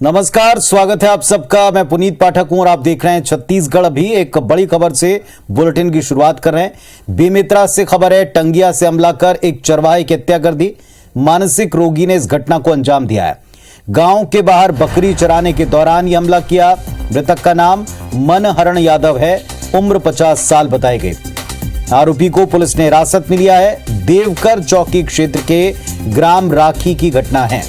नमस्कार, स्वागत है आप सबका। मैं पुनीत पाठक हूं और आप देख रहे हैं छत्तीसगढ़ अभी। एक बड़ी खबर से बुलेटिन की शुरुआत कर रहे हैं। बेमेतरा से खबर है, टंगिया से हमला कर एक चरवाहे की हत्या कर दी। मानसिक रोगी ने इस घटना को अंजाम दिया है। गांव के बाहर बकरी चराने के दौरान यह हमला किया। मृतक का नाम मनहरण यादव है, उम्र 50 साल बताए गए। आरोपी को पुलिस ने हिरासत में लिया है। देवकर चौकी क्षेत्र के ग्राम राखी की घटना है।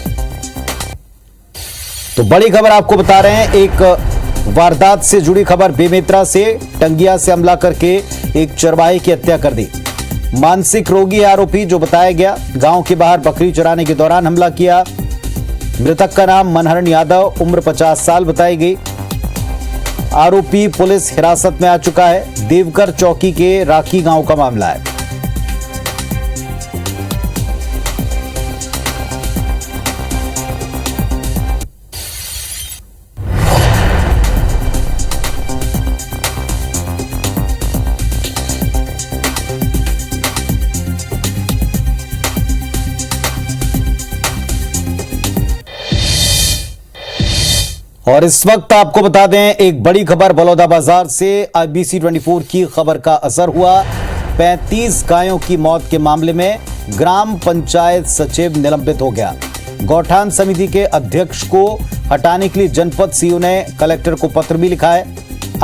तो बड़ी खबर आपको बता रहे हैं, एक वारदात से जुड़ी खबर। बेमेतरा से टंगिया से हमला करके एक चरवाहे की हत्या कर दी। मानसिक रोगी आरोपी जो बताया गया, गांव के बाहर बकरी चराने के दौरान हमला किया। मृतक का नाम मनहरण यादव, उम्र 50 साल बताई गई। आरोपी पुलिस हिरासत में आ चुका है। देवकर चौकी के राखी गांव का मामला है। और इस वक्त आपको बता दें, एक बड़ी खबर बलौदाबाजार से। IBC 24 की खबर का असर हुआ। 35 गायों की मौत के मामले में ग्राम पंचायत सचिव निलंबित हो गया। गौठान समिति के अध्यक्ष को हटाने के लिए जनपद सीओ ने कलेक्टर को पत्र भी लिखा है।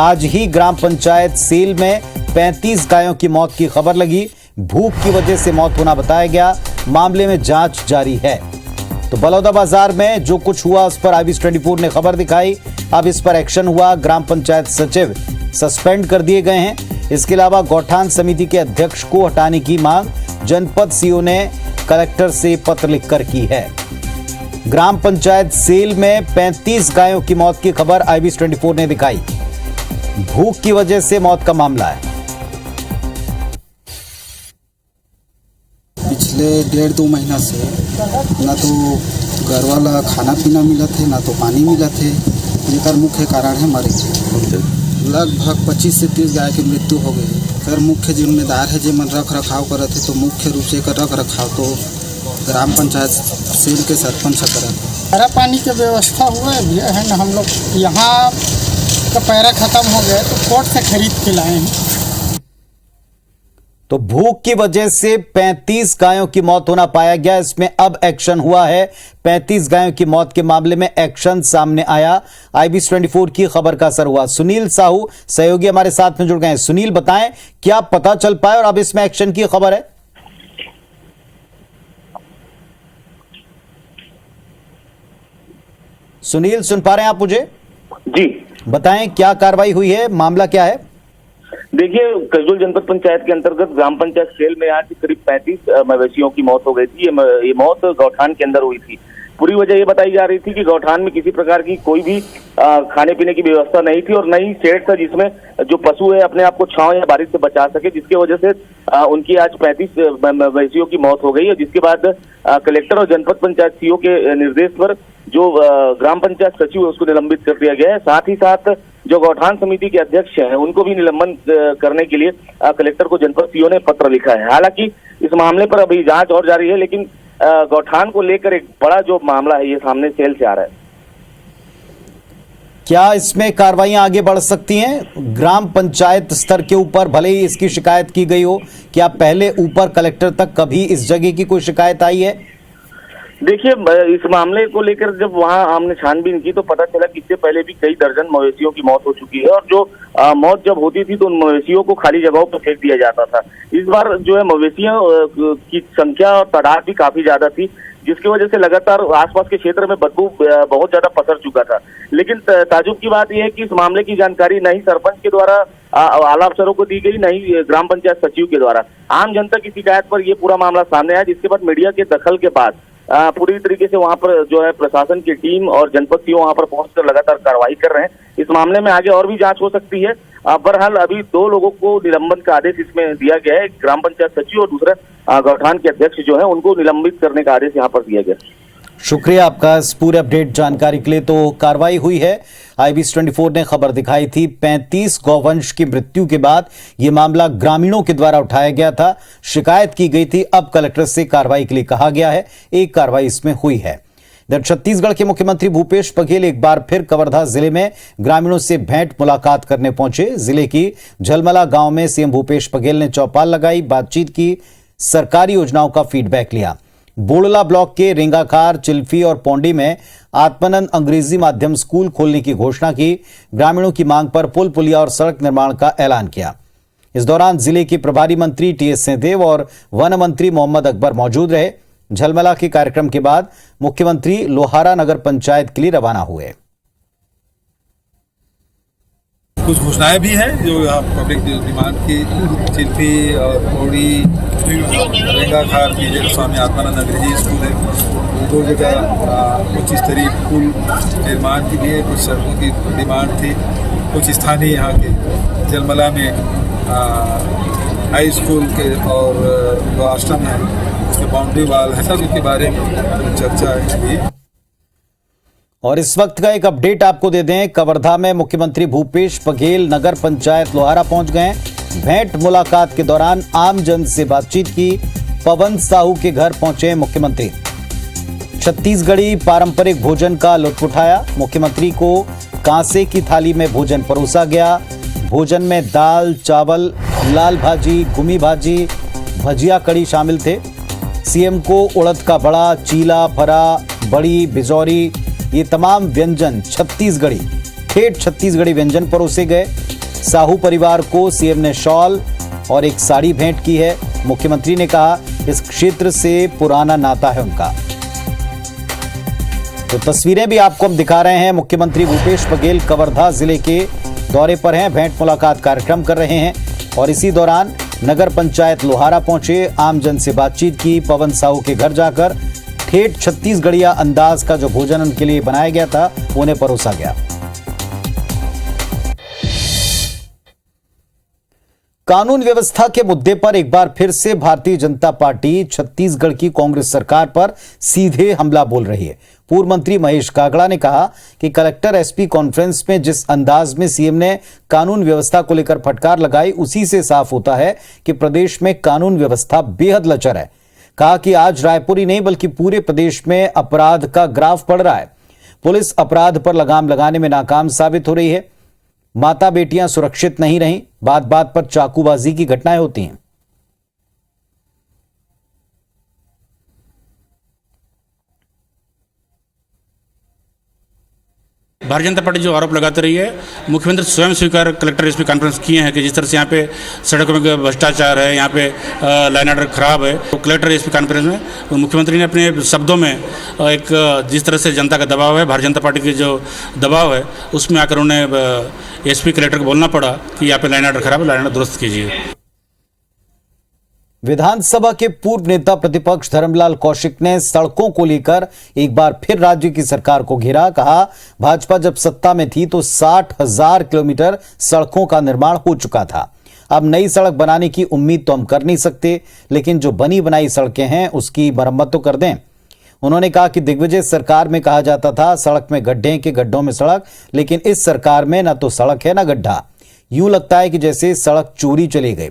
आज ही ग्राम पंचायत सेल में 35 गायों की मौत की खबर लगी। भूख की वजह से मौत होना बताया गया। मामले में जांच जारी है। तो बलौदाबाजार में जो कुछ हुआ उस पर IBC 24 ने खबर दिखाई। अब इस पर एक्शन हुआ। ग्राम पंचायत सचिव सस्पेंड कर दिए गए हैं। इसके अलावा गौठान समिति के अध्यक्ष को हटाने की मांग जनपद सीओ ने कलेक्टर से पत्र लिखकर की है। ग्राम पंचायत सेल में 35 गायों की मौत की खबर IBC 24 ने दिखाई। भूख की वजह से मौत का मामला है। पिछले 1.5-2 महीना से ना तो घर वाला खाना पीना मिला थे, ना तो पानी मिला थे। इनका मुख्य कारण है मरे। लगभग 25 से 30 गाय की मृत्यु हो गई। सर मुख्य जिम्मेदार है जो मन रख रखाव कर थे, तो मुख्य रूप से रख रखाव तो ग्राम पंचायत सेल के सरपंच करा। पैरा पानी की व्यवस्था हुआ है ना। हम लोग यहाँ का पैरा खत्म हो गया तो कोर्ट से खरीद के लाए हैं। तो भूख की वजह से 35 गायों की मौत होना पाया गया। इसमें अब एक्शन हुआ है। 35 गायों की मौत के मामले में एक्शन सामने आया। IBC 24 की खबर का असर हुआ। सुनील साहू सहयोगी हमारे साथ में जुड़ गए हैं। सुनील, बताएं क्या पता चल पाया और अब इसमें एक्शन की खबर है। सुनील, सुन पा रहे हैं आप मुझे? जी बताएं क्या कार्रवाई हुई है, मामला क्या है? देखिए, कसडोल जनपद पंचायत के अंतर्गत ग्राम पंचायत सेल में आज करीब 35 मवेशियों की मौत हो गई थी। ये मौत गौठान के अंदर हुई थी। पूरी वजह ये बताई जा रही थी कि गौठान में किसी प्रकार की कोई भी खाने पीने की व्यवस्था नहीं थी और न ही शेड था जिसमें जो पशु है अपने आप को छांव या बारिश से बचा सके, जिसकी वजह से उनकी आज 35 मवेशियों की मौत हो गई है। जिसके बाद कलेक्टर और जनपद पंचायत सीओ के निर्देश पर जो ग्राम पंचायत सचिव है उसको निलंबित कर दिया गया है। साथ ही साथ जो गौठान समिति के अध्यक्ष हैं उनको भी निलंबन करने के लिए कलेक्टर को जनपद सीओ ने पत्र लिखा है। हालांकि इस मामले पर अभी जांच और जारी है, लेकिन गौठान को लेकर एक बड़ा जो मामला है ये सामने सेल से आ रहा है। क्या इसमें कार्रवाइयां आगे बढ़ सकती हैं? ग्राम पंचायत स्तर के ऊपर भले ही इसकी शिकायत की गई हो, क्या पहले ऊपर कलेक्टर तक कभी इस जगह की कोई शिकायत आई है? देखिए, इस मामले को लेकर जब वहां हमने छानबीन की तो पता चला कि इससे पहले भी कई दर्जन मवेशियों की मौत हो चुकी है और जो मौत जब होती थी तो उन मवेशियों को खाली जगहों पर फेंक दिया जाता था। इस बार जो है मवेशियों की संख्या और तादाद भी काफी ज्यादा थी, जिसकी वजह से लगातार आसपास के क्षेत्र में बदबू बहुत ज्यादा पसर चुका था। लेकिन ताजुब की बात यह है कि इस मामले की जानकारी न ही सरपंच के द्वारा आला अफसरों को दी गई, न ही ग्राम पंचायत सचिव के द्वारा। आम जनता की शिकायत पर यह पूरा मामला सामने आया, जिसके बाद मीडिया के दखल के बाद पूरी तरीके से वहां पर जो है प्रशासन की टीम और जनपद सीओ वहां पर पहुंचकर लगातार कार्रवाई कर रहे हैं। इस मामले में आगे और भी जांच हो सकती है। बहरहाल अभी 2 लोगों को निलंबन का आदेश इसमें दिया गया है। ग्राम पंचायत सचिव और दूसरा गौठान के अध्यक्ष जो है उनको निलंबित करने का आदेश यहाँ पर दिया गया। शुक्रिया आपका इस पूरे अपडेट जानकारी के लिए। तो कार्रवाई हुई है। IBC 24 ने खबर दिखाई थी। 35 गौवंश की मृत्यु के बाद यह मामला ग्रामीणों के द्वारा उठाया गया था, शिकायत की गई थी। अब कलेक्टर से कार्रवाई के लिए कहा गया है। एक कार्रवाई इसमें हुई है। इधर छत्तीसगढ़ के मुख्यमंत्री भूपेश बघेल एक बार फिर कवर्धा जिले में ग्रामीणों से भेंट मुलाकात करने पहुंचे। जिले की झलमला गांव में सीएम भूपेश बघेल ने चौपाल लगाई, बातचीत की, सरकारी योजनाओं का फीडबैक लिया। बोड़ला ब्लॉक के रेंगाखार, चिल्फी और पौंडी में आत्मानंद अंग्रेजी माध्यम स्कूल खोलने की घोषणा की। ग्रामीणों की मांग पर पुल पुलिया और सड़क निर्माण का ऐलान किया। इस दौरान जिले के प्रभारी मंत्री टीएस सिंहदेव और वन मंत्री मोहम्मद अकबर मौजूद रहे। झलमला के कार्यक्रम के बाद मुख्यमंत्री लोहारा नगर पंचायत के लिए रवाना हुए। कुछ घोषणाएं भी हैं जो यहाँ पब्लिक डिमांड की, चिल्फी और पौड़ी, रेंगाखार की जो स्वामी आत्मानंद अंग्रेजी स्कूल है, दो जगह कुछ स्तरीय पुल निर्माण के लिए कुछ सड़कों की डिमांड थी। कुछ स्थानीय यहाँ के झलमला में हाई स्कूल के और जो आश्रम है उसके बाउंड्री वाल है, सब के बारे में चर्चा हुई। और इस वक्त का एक अपडेट आपको दे दें, कवर्धा में मुख्यमंत्री भूपेश बघेल नगर पंचायत लोहारा पहुंच गए। भेंट मुलाकात के दौरान आम जन से बातचीत की। पवन साहू के घर पहुंचे मुख्यमंत्री। छत्तीसगढ़ी पारंपरिक भोजन का लुत्फ उठाया। मुख्यमंत्री को कांसे की थाली में भोजन परोसा गया। भोजन में दाल, चावल, लाल भाजी, गुमी भाजी, भजिया, कड़ी शामिल थे। सीएम को उड़द का बड़ा, चीला, फरा, बड़ी, बिजौरी, ये तमाम व्यंजन छत्तीसगढ़ी, ठेठ छत्तीसगढ़ी व्यंजन परोसे गए। साहू परिवार को सीएम ने शॉल और एक साड़ी भेंट की है। मुख्यमंत्री ने कहा इस क्षेत्र से पुराना नाता है उनका। तो तस्वीरें भी आपको हम दिखा रहे हैं। मुख्यमंत्री भूपेश बघेल कवर्धा जिले के दौरे पर हैं, भेंट मुलाकात कार्यक्रम कर रहे हैं और इसी दौरान नगर पंचायत लोहारा पहुंचे, आमजन से बातचीत की। पवन साहू के घर जाकर ठेठ छत्तीसगढ़िया अंदाज का जो भोजन उनके लिए बनाया गया था उन्हें परोसा गया। कानून व्यवस्था के मुद्दे पर एक बार फिर से भारतीय जनता पार्टी छत्तीसगढ़ की कांग्रेस सरकार पर सीधे हमला बोल रही है। पूर्व मंत्री महेश गागड़ा ने कहा कि कलेक्टर एसपी कॉन्फ्रेंस में जिस अंदाज में सीएम ने कानून व्यवस्था को लेकर फटकार लगाई, उसी से साफ होता है कि प्रदेश में कानून व्यवस्था बेहद लचर है। कहा कि आज रायपुर ही नहीं बल्कि पूरे प्रदेश में अपराध का ग्राफ बढ़ रहा है। पुलिस अपराध पर लगाम लगाने में नाकाम साबित हो रही है। माता बेटियां सुरक्षित नहीं रहीं, बात बात पर चाकूबाजी की घटनाएं होती हैं। भारतीय जनता पार्टी जो आरोप लगाते रही है, मुख्यमंत्री स्वयं स्वीकार कलेक्टर एसपी कॉन्फ्रेंस किए हैं कि जिस तरह से यहाँ पे सड़कों में भ्रष्टाचार है, यहाँ पे लाइन ऑर्डर खराब है, तो कलेक्टर एसपी कॉन्फ्रेंस में मुख्यमंत्री ने अपने शब्दों में एक जिस तरह से जनता का दबाव है, भारतीय जनता पार्टी की जो दबाव है, उसमें आकर उन्हें एसपी कलेक्टर को बोलना पड़ा कि यहाँ पे लाइन ऑर्डर खराब है, लाइन ऑर्डर दुरुस्त कीजिए। विधानसभा के पूर्व नेता प्रतिपक्ष धर्मलाल कौशिक ने सड़कों को लेकर एक बार फिर राज्य की सरकार को घेरा। कहा भाजपा जब सत्ता में थी तो 60,000 किलोमीटर सड़कों का निर्माण हो चुका था। अब नई सड़क बनाने की उम्मीद तो हम कर नहीं सकते, लेकिन जो बनी बनाई सड़कें हैं उसकी मरम्मत तो कर दें। उन्होंने कहा कि दिग्विजय सरकार में कहा जाता था सड़क में गड्ढे के गड्ढों में सड़क, लेकिन इस सरकार में न तो सड़क है न गड्ढा। यूं लगता है कि जैसे सड़क चोरी चली गई।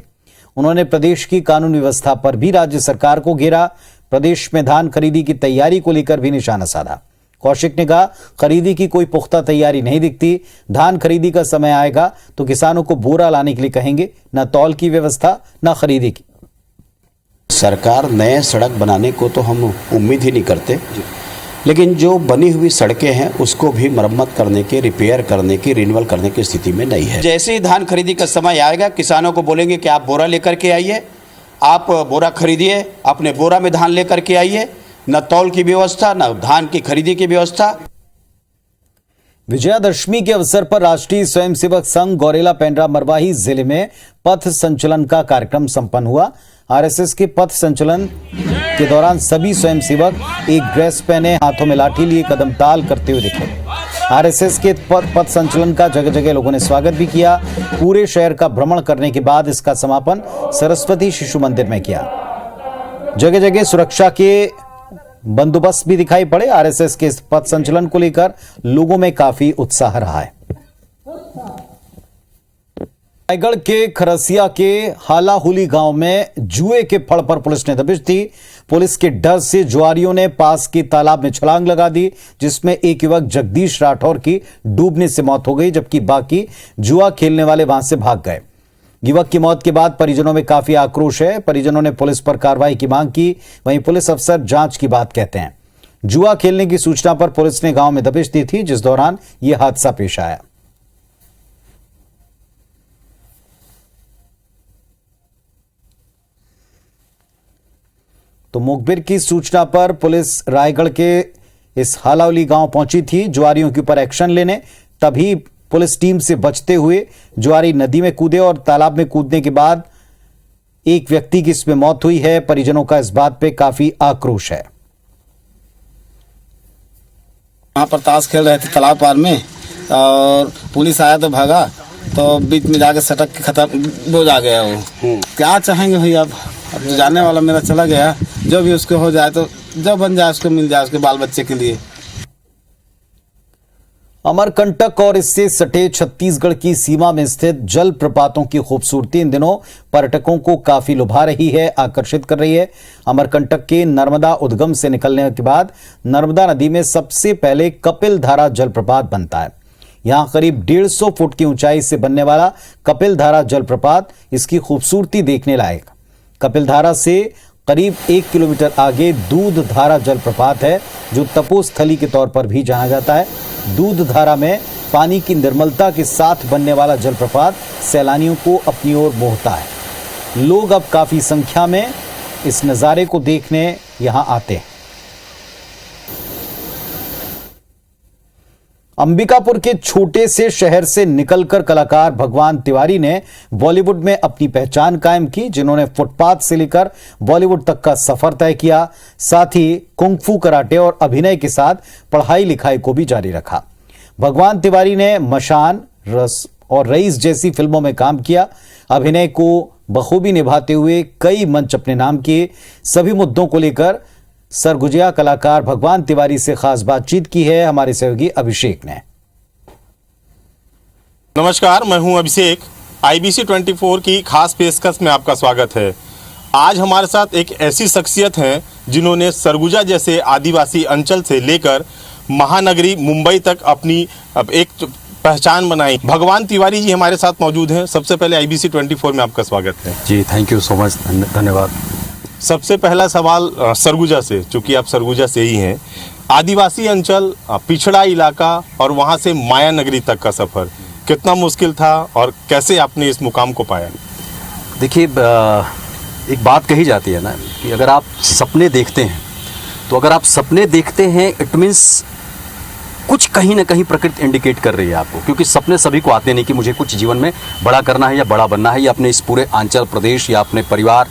उन्होंने प्रदेश की कानून व्यवस्था पर भी राज्य सरकार को घेरा। प्रदेश में धान खरीदी की तैयारी को लेकर भी निशाना साधा। कौशिक ने कहा खरीदी की कोई पुख्ता तैयारी नहीं दिखती। धान खरीदी का समय आएगा तो किसानों को बोरा लाने के लिए कहेंगे, न तौल की व्यवस्था न खरीदी की। सरकार नए सड़क बनाने को तो हम उम्मीद ही नहीं करते, लेकिन जो बनी हुई सड़कें हैं उसको भी मरम्मत करने की, रिपेयर करने की, रिन्यूअल करने की स्थिति में नहीं है। जैसे ही धान खरीदी का समय आएगा किसानों को बोलेंगे कि आप बोरा लेकर के आइए, आप बोरा खरीदिए, अपने बोरा में धान लेकर के आइए, न तौल की व्यवस्था न धान की खरीदी की व्यवस्था। विजयादशमी के अवसर पर राष्ट्रीय स्वयंसेवक संघ गौरेला पेंड्रा मरवाही जिले में पथ संचलन का कार्यक्रम संपन्न हुआ। आरएसएस के पथ संचलन के दौरान सभी स्वयंसेवक एक ड्रेस पहने, हाथों में लाठी लिए कदम ताल करते हुए दिखे। आरएसएस के पथ संचलन का जगह जगह लोगों ने स्वागत भी किया। पूरे शहर का भ्रमण करने के बाद इसका समापन सरस्वती शिशु मंदिर में किया। जगह जगह सुरक्षा के बंदोबस्त भी दिखाई पड़े। आरएसएस के इस पथ संचलन को लेकर लोगों में काफी उत्साह रहा है। रायगढ़ के खरसिया के हालाहुली गांव में जुए के फड़ पर पुलिस ने दबिश दी। पुलिस के डर से जुआरियों ने पास के तालाब में छलांग लगा दी, जिसमें एक युवक जगदीश राठौर की डूबने से मौत हो गई, जबकि बाकी जुआ खेलने वाले वहां से भाग गए। युवक की मौत के बाद परिजनों में काफी आक्रोश है। परिजनों ने पुलिस पर कार्रवाई की मांग की। वहीं पुलिस अफसर जांच की बात कहते हैं। जुआ खेलने की सूचना पर पुलिस ने गांव में दबिश दी थी, जिस दौरान यह हादसा पेश आया। तो मुखबिर की सूचना पर पुलिस रायगढ़ के इस हालावली गांव पहुंची थी जुआरियों के ऊपर एक्शन लेने। तभी पुलिस टीम से बचते हुए जुआरी नदी में कूदे और तालाब में कूदने के बाद एक व्यक्ति की इसमें मौत हुई है। परिजनों का इस बात पे काफी आक्रोश है। वहाँ पर ताश खेल रहे थे तालाब पार में और पुलिस आया तो भागा, तो बीच में जाके सटक के खत्म बोझ आ गया वो। क्या चाहेंगे भैया, अब जो जाने वाला मेरा चला गया, जो भी उसको हो जाए तो जो बन जाए उसको मिल जाए उसके बाल बच्चे के लिए। अमरकंटक और इससे सटे छत्तीसगढ़ की सीमा में स्थित जल प्रपातों की खूबसूरती इन दिनों पर्यटकों को काफी लुभा रही है, आकर्षित कर रही है। अमरकंटक के नर्मदा उद्गम से निकलने के बाद नर्मदा नदी में सबसे पहले कपिल धारा जलप्रपात बनता है। यहां करीब 150 फुट की ऊंचाई से बनने वाला कपिल धारा जलप्रपात इसकी खूबसूरती देखने लायक। कपिल धारा से करीब 1 किलोमीटर आगे दूध धारा जलप्रपात है, जो तपोस्थली के तौर पर भी जाना जाता है। दूध धारा में पानी की निर्मलता के साथ बनने वाला जलप्रपात सैलानियों को अपनी ओर मोहता है। लोग अब काफी संख्या में इस नज़ारे को देखने यहां आते हैं। अंबिकापुर के छोटे से शहर से निकलकर कलाकार भगवान तिवारी ने बॉलीवुड में अपनी पहचान कायम की, जिन्होंने फुटपाथ से लेकर बॉलीवुड तक का सफर तय किया। साथ ही कुंग-फू कराटे और अभिनय के साथ पढ़ाई लिखाई को भी जारी रखा। भगवान तिवारी ने मशान, रस और रईस जैसी फिल्मों में काम किया। अभिनय को बखूबी निभाते हुए कई मंच अपने नाम किए। सभी मुद्दों को लेकर सरगुजिया कलाकार भगवान तिवारी से खास बातचीत की है हमारे सहयोगी अभिषेक ने। नमस्कार, मैं हूं अभिषेक। IBC 24 की खास पेशकश में आपका स्वागत है। आज हमारे साथ एक ऐसी शख्सियत हैं जिन्होंने सरगुजा जैसे आदिवासी अंचल से लेकर महानगरी मुंबई तक अपनी एक पहचान बनाई। भगवान तिवारी जी हमारे साथ मौजूद हैं। सबसे पहले IBC 24 में आपका स्वागत है। जी, थैंक यू सो मच, धन्यवाद। सबसे पहला सवाल सरगुजा से, चूंकि आप सरगुजा से ही हैं। आदिवासी अंचल, पिछड़ा इलाका और वहाँ से माया नगरी तक का सफ़र कितना मुश्किल था और कैसे आपने इस मुकाम को पाया? देखिए, एक बात कही जाती है ना कि अगर आप सपने देखते हैं तो अगर आप सपने देखते हैं इट मीन्स कुछ कहीं ना कहीं प्रकृति इंडिकेट कर रही है आपको, क्योंकि सपने सभी को आते नहीं कि मुझे कुछ जीवन में बड़ा करना है या बड़ा बनना है या अपने इस पूरे अंचल प्रदेश या अपने परिवार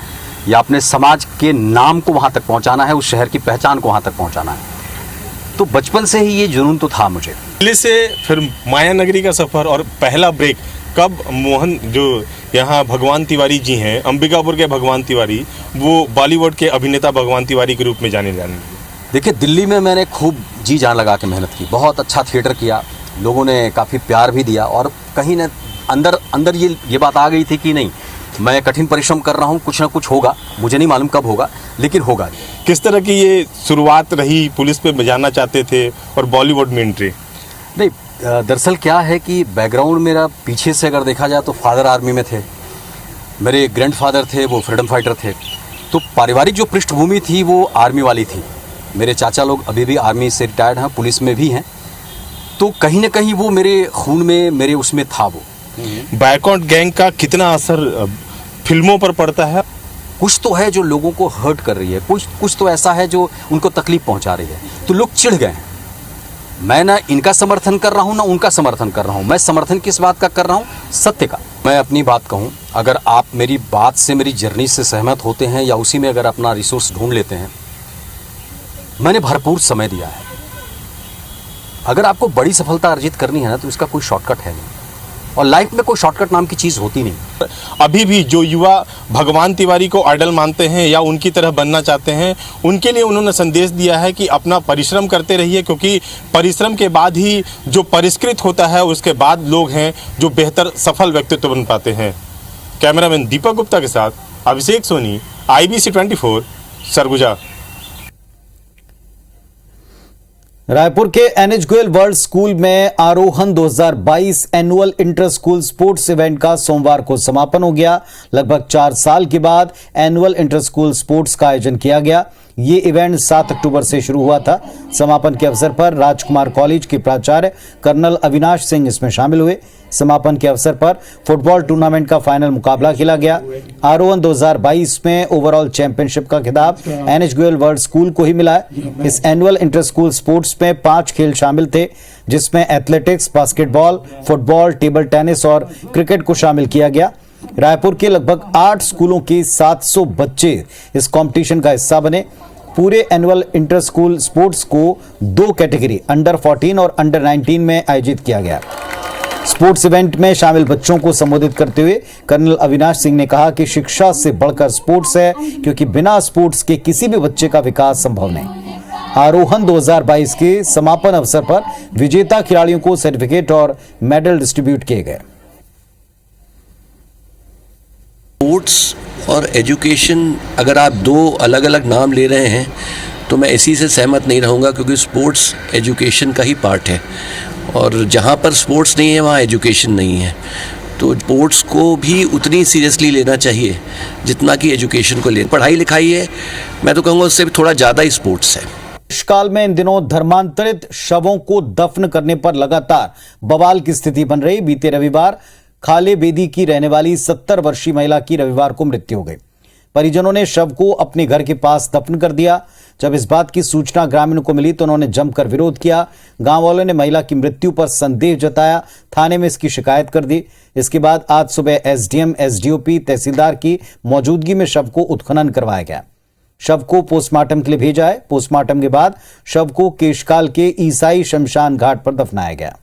या अपने समाज के नाम को वहाँ तक पहुँचाना है, उस शहर की पहचान को वहाँ तक पहुँचाना है। तो बचपन से ही ये जुनून तो था मुझे। दिल्ली से फिर माया नगरी का सफ़र और पहला ब्रेक कब? मोहन जो यहाँ भगवान तिवारी जी हैं, अंबिकापुर के भगवान तिवारी, वो बॉलीवुड के अभिनेता भगवान तिवारी के रूप में जाने जाने। देखिए, दिल्ली में मैंने खूब जी जान लगा के मेहनत की, बहुत अच्छा थिएटर किया, लोगों ने काफ़ी प्यार भी दिया और कहीं न अंदर ये बात आ गई थी कि नहीं, मैं कठिन परिश्रम कर रहा हूँ, कुछ ना कुछ होगा, मुझे नहीं मालूम कब होगा लेकिन होगा। किस तरह की ये शुरुआत रही? पुलिस पे जाना चाहते थे और बॉलीवुड में एंट्री? नहीं, दरअसल क्या है कि बैकग्राउंड मेरा पीछे से अगर देखा जाए तो फादर आर्मी में थे, मेरे ग्रैंडफादर थे वो फ्रीडम फाइटर थे, तो पारिवारिक जो पृष्ठभूमि थी वो आर्मी वाली थी। मेरे चाचा लोग अभी भी आर्मी से रिटायर्ड हैं, पुलिस में भी हैं, तो कहीं ना कहीं वो मेरे खून में, मेरे उसमें था वो। बैकआउट गैंग का कितना असर फिल्मों पर पड़ता है? कुछ तो है जो लोगों को हर्ट कर रही है, कुछ तो ऐसा है जो उनको तकलीफ पहुंचा रही है, तो लोग चिढ़ गए हैं। मैं ना इनका समर्थन कर रहा हूं ना उनका समर्थन कर रहा हूं, मैं समर्थन किस बात का कर रहा हूं? सत्य का। मैं अपनी बात कहूं, अगर आप मेरी बात से, मेरी जर्नी से सहमत होते हैं या उसी में अगर अपना रिसोर्स ढूंढ लेते हैं, मैंने भरपूर समय दिया है। अगर आपको बड़ी सफलता अर्जित करनी है ना तो इसका कोई शॉर्टकट है नहीं, और लाइफ में कोई शॉर्टकट नाम की चीज़ होती नहीं। अभी भी जो युवा भगवान तिवारी को आइडल मानते हैं या उनकी तरह बनना चाहते हैं, उनके लिए उन्होंने संदेश दिया है कि अपना परिश्रम करते रहिए, क्योंकि परिश्रम के बाद ही जो परिष्कृत होता है उसके बाद लोग हैं जो बेहतर सफल व्यक्तित्व बन पाते हैं। कैमरामैन दीपक गुप्ता के साथ अभिषेक सोनी, IBC 24, सरगुजा। रायपुर के NH गोयल वर्ल्ड स्कूल में आरोहण 2022 annual inter school sports event का सोमवार को समापन हो गया। लगभग 4 साल के बाद एनुअल इंटर स्कूल स्पोर्ट्स का आयोजन किया गया। ये इवेंट 7 अक्टूबर से शुरू हुआ था। समापन के अवसर पर राजकुमार कॉलेज के प्राचार्य कर्नल अविनाश सिंह इसमें शामिल हुए। समापन के अवसर पर फुटबॉल टूर्नामेंट का फाइनल मुकाबला खेला गया। आरोहण 2022 में ओवरऑल चैंपियनशिप का खिताब NH गोयल वर्ल्ड स्कूल को ही मिला है। इस एनुअल इंटर स्कूल स्पोर्ट्स में 5 खेल शामिल थे, जिसमें athletics, basketball, football, table tennis और क्रिकेट को शामिल किया गया। रायपुर के लगभग 8 स्कूलों के 700 बच्चे इस कंपटीशन का हिस्सा बने। पूरे एनुअल इंटर स्कूल स्पोर्ट्स को 2 कैटेगरी अंडर 14 और अंडर 19 में आयोजित किया गया। स्पोर्ट्स इवेंट में शामिल बच्चों को संबोधित करते हुए कर्नल अविनाश सिंह ने कहा कि शिक्षा से बढ़कर स्पोर्ट्स है, क्योंकि बिना स्पोर्ट्स के किसी भी बच्चे का विकास संभव नहीं। आरोहण 2022 के समापन अवसर पर विजेता खिलाड़ियों को सर्टिफिकेट और मेडल डिस्ट्रीब्यूट किए गए। स्पोर्ट्स और एजुकेशन, अगर आप 2 अलग अलग नाम ले रहे हैं तो मैं इसी से सहमत नहीं रहूँगा, क्योंकि स्पोर्ट्स एजुकेशन का ही पार्ट है और जहाँ पर स्पोर्ट्स नहीं है वहाँ एजुकेशन नहीं है। तो स्पोर्ट्स को भी उतनी सीरियसली लेना चाहिए जितना कि एजुकेशन को ले। पढ़ाई लिखाई है, मैं तो कहूँगा उससे भी थोड़ा ज़्यादा ही स्पोर्ट्स है। देशकाल में इन दिनों धर्मांतरित शवों को दफन करने पर लगातार बवाल की स्थिति बन रही। बीते रविवार खाले बेदी की रहने वाली 70 वर्षीय महिला की रविवार को मृत्यु हो गई। परिजनों ने शव को अपने घर के पास दफन कर दिया। जब इस बात की सूचना ग्रामीणों को मिली तो उन्होंने जमकर विरोध किया। गांव वालों ने महिला की मृत्यु पर संदेह जताया, थाने में इसकी शिकायत कर दी। इसके बाद आज सुबह SDM, SDOP, तहसीलदार की मौजूदगी में शव को उत्खनन करवाया गया। शव को पोस्टमार्टम के लिए भेजा है। पोस्टमार्टम के बाद शव को केशकाल के ईसाई शमशान घाट पर दफनाया गया।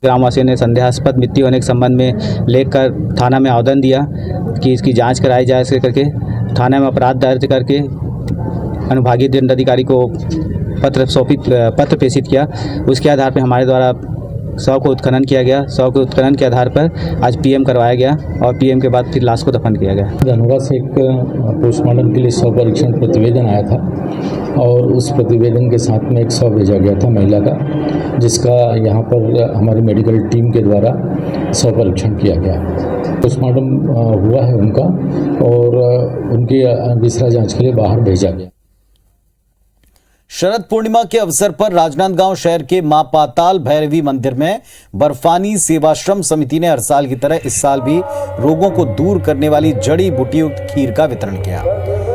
ग्रामवासियों ने संदेहास्पद मृत्यु होने के संबंध में लेकर थाना में आवेदन दिया कि इसकी जांच कराई जाए। ऐसे करके थाने में अपराध दर्ज करके अनुभागीय दंडाधिकारी को पत्र प्रेषित किया। उसके आधार पर हमारे द्वारा शव को उत्खनन किया गया। शव के उत्खनन के आधार पर आज PM करवाया गया और PM के बाद फिर लाश को दफन किया गया। धनोरा से एक पोस्टमार्टम के लिए शव परीक्षण प्रतिवेदन आया था और उस प्रतिवेदन के साथ में एक शव भेजा गया था महिला का, जिसका यहाँ पर हमारी मेडिकल टीम के द्वारा शव परीक्षण किया गया। पोस्टमार्टम हुआ है उनका और उनकी दूसरा जांच के लिए बाहर भेजा गया। शरद पूर्णिमा के अवसर पर राजनांदगांव शहर के मां पाताल भैरवी मंदिर में बर्फानी सेवाश्रम समिति ने हर साल की तरह इस साल भी रोगों को दूर करने वाली जड़ी बूटी युक्त खीर का वितरण किया।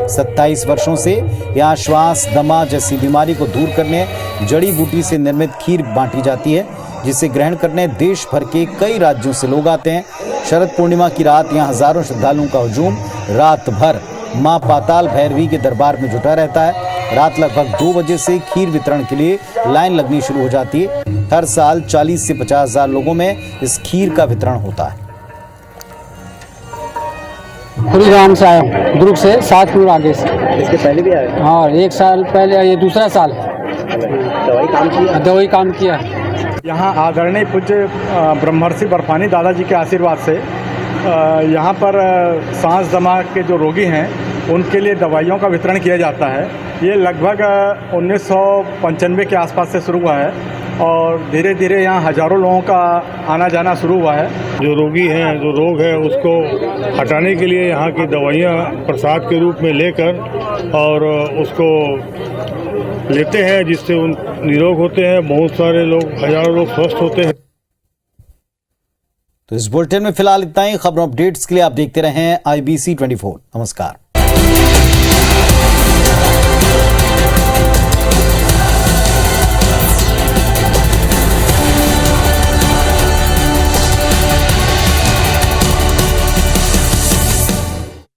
27 वर्षों से यहां श्वास, दमा जैसी बीमारी को दूर करने जड़ी बूटी से निर्मित खीर बांटी जाती है, जिसे ग्रहण करने देश भर के कई राज्यों से लोग आते हैं। शरद पूर्णिमा की रात यहां हजारों श्रद्धालुओं का हुजूम रात भर मां पाताल भैरवी के दरबार में जुटा रहता है। रात लगभग 2 बजे से खीर वितरण के लिए लाइन लगनी शुरू हो जाती है। हर साल 40 से 50 हजार लोगों में इस खीर का वितरण होता है। गांव से आया, दुर्ग से 7 किलोमीटर आगे से। इसके पहले भी आए? हाँ, 1 साल पहले, ये दूसरा साल। दवाई काम किया। यहाँ आदरणीय पूज्य ब्रह्मर्षि बर्फानी दादाजी के आशीर्वाद से यहाँ पर सांस दमा के जो रोगी हैं उनके लिए दवाइयों का वितरण किया जाता है। ये लगभग 1995 के आसपास से शुरू हुआ है और धीरे धीरे यहाँ हजारों लोगों का आना जाना शुरू हुआ है। जो रोगी हैं, जो रोग है, उसको हटाने के लिए यहाँ की दवाइयाँ प्रसाद के रूप में लेकर और उसको लेते हैं, जिससे उन निरोग होते हैं। बहुत सारे लोग, हजारों लोग स्वस्थ होते हैं। तो इस बुलेटिन में फिलहाल इतना ही। खबरों अपडेट्स के लिए आप देखते रहें IBC 24। नमस्कार।